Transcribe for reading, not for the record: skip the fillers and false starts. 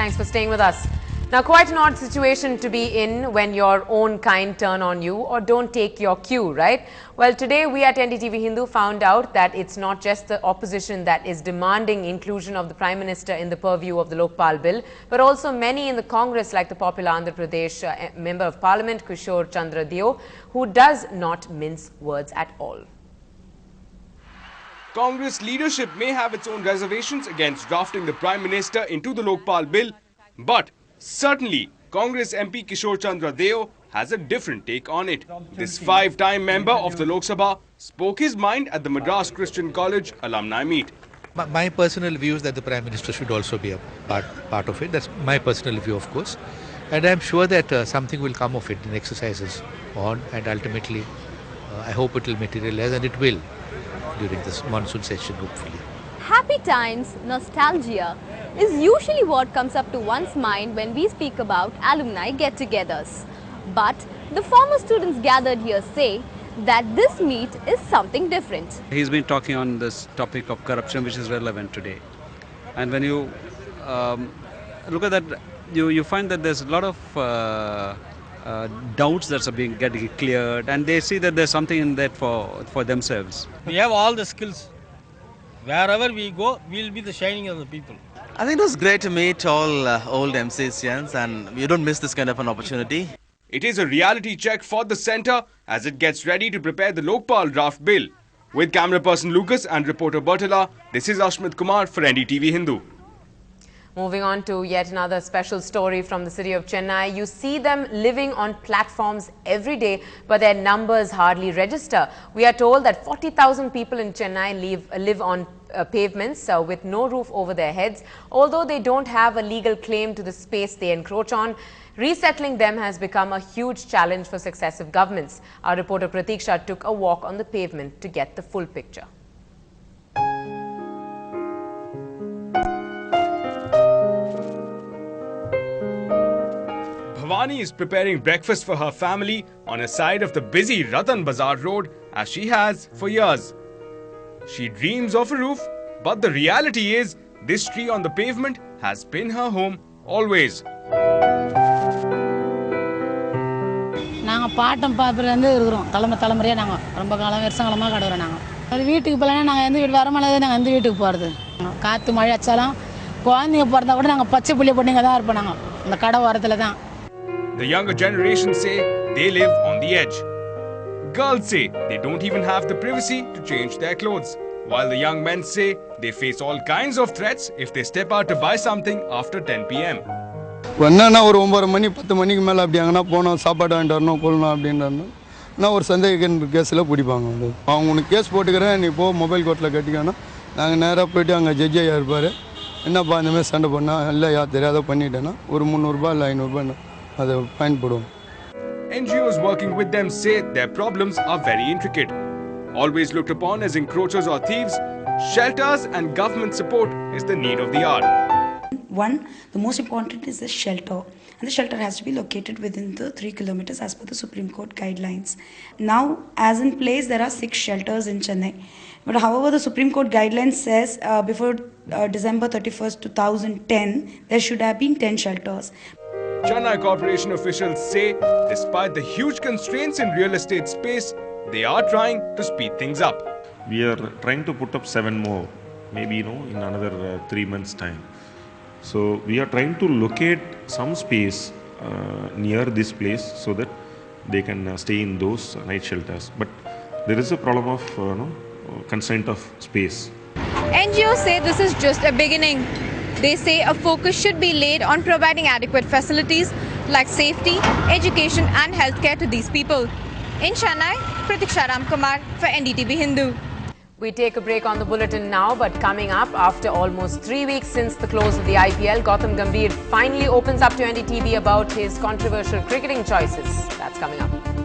Thanks for staying with us. Now, quite an odd situation to be in when your own kind turn on you or don't take your cue, right? Well, today we at NDTV Hindu found out that it's not just the opposition that is demanding inclusion of the Prime Minister in the purview of the Lokpal Bill, but also many in the Congress, like the popular Andhra Pradesh Member of Parliament, Kishore Chandra Deo, who does not mince words at all. Congress leadership may have its own reservations against drafting the Prime Minister into the Lokpal Bill, but certainly, Congress MP Kishore Chandra Deo has a different take on it. This five-time member of the Lok Sabha spoke his mind at the Madras Christian College alumni meet. My personal view is that the Prime Minister should also be a part of it. That's my personal view, of course. And I'm sure that something will come of it in exercises on, and ultimately I hope it will materialize, and it will during this monsoon session, hopefully. Happy times, nostalgia is usually what comes up to one's mind when we speak about alumni get-togethers. But the former students gathered here say that this meet is something different. He's been talking on this topic of corruption, which is relevant today. And when you look at that, you find that there's a lot of doubts that are getting cleared, and they see that there's something in that for themselves. We have all the skills. Wherever we go, we'll be the shining of the people. I think it was great to meet all old MCCians, and you don't miss this kind of an opportunity. It is a reality check for the centre as it gets ready to prepare the Lokpal draft bill. With camera person Lucas and reporter Bertala, this is Ashmit Kumar for NDTV Hindu. Moving on to yet another special story from the city of Chennai. You see them living on platforms every day, but their numbers hardly register. We are told that 40,000 people in Chennai live on pavements with no roof over their heads. Although they don't have a legal claim to the space they encroach on, resettling them has become a huge challenge for successive governments. Our reporter Pratiksha took a walk on the pavement to get the full picture. Bhavani is preparing breakfast for her family on a side of the busy Ratan Bazar road, as she has for years. She dreams of a roof, but the reality is this tree on the pavement has been her home always. நாங்க bottom பாப்பில இருந்து இருக்கோம் தலைமுறையா நாங்க ரொம்ப வருஷங்களமா கடவுறோம் நாங்க அது வீட்டுக்கு போலனா நாங்க எந்த வீட்டு வரமல நாங்க எந்த வீட்டுக்கு போறது காத்து மழை அச்சாலும் குழந்தைங்க பிறந்தா கூட நாங்க பச்சை புளிய போட்டுங்க தான் இருப்போம் நாங்க அந்த கடை ஓரத்துல தான். The younger generation say they live on the edge. Girls say they don't even have the privacy to change their clothes, while the young men say they face all kinds of threats if they step out to buy something after 10 p.m. என்னன்னா ஒரு 9 மணி 10 மணிக்கு மேலே அப்படி அங்கன்னா போனோம் சாப்பாடு வாங்கிட்டு வரணும் கொள்ளணும் அப்படின்றாங்க. நான் ஒரு சந்தேக கேஸில் பிடிப்பாங்க. அவங்க உனக்கு கேஸ் போட்டுக்கிறேன், நீ போ மொபைல் கோர்ட்டில் கட்டிக்கோன்னா நாங்கள் நேராக போய்ட்டு அங்கே ஜட்ஜ் ஐயா இருப்பார். என்னப்பா இந்த மாதிரி சண்டை பண்ணால் இல்லை யா தெரியாத பண்ணிட்டேன்னா ஒரு 300 இல்லை 500 அதை ஃபைன் போடுவோம். NGOs working with them say their problems are very intricate. Always looked upon as encroachers or thieves, shelters and government support is the need of the hour. One, the most important is the shelter, and the shelter has to be located within the 3 kilometers as per the Supreme Court guidelines. Now, as in place, there are 6 shelters in Chennai. But however, the Supreme Court guidelines says before December 31st, 2010, there should have been 10 shelters. Chennai Corporation officials say despite the huge constraints in real estate space, they are trying to speed things up. We are trying to put up 7 more, maybe in another 3 months' time. So we are trying to locate some space near this place so that they can stay in those night shelters. But there is a problem of constraint of space. NGOs say this is just a beginning. They say a focus should be laid on providing adequate facilities like safety, education and healthcare to these people. In Chennai, Pratiksha Kumar for NDTV Hindu. We take a break on the bulletin now, but coming up, after almost 3 weeks since the close of the IPL, Gautam Gambhir finally opens up to NDTV about his controversial cricketing choices. That's coming up.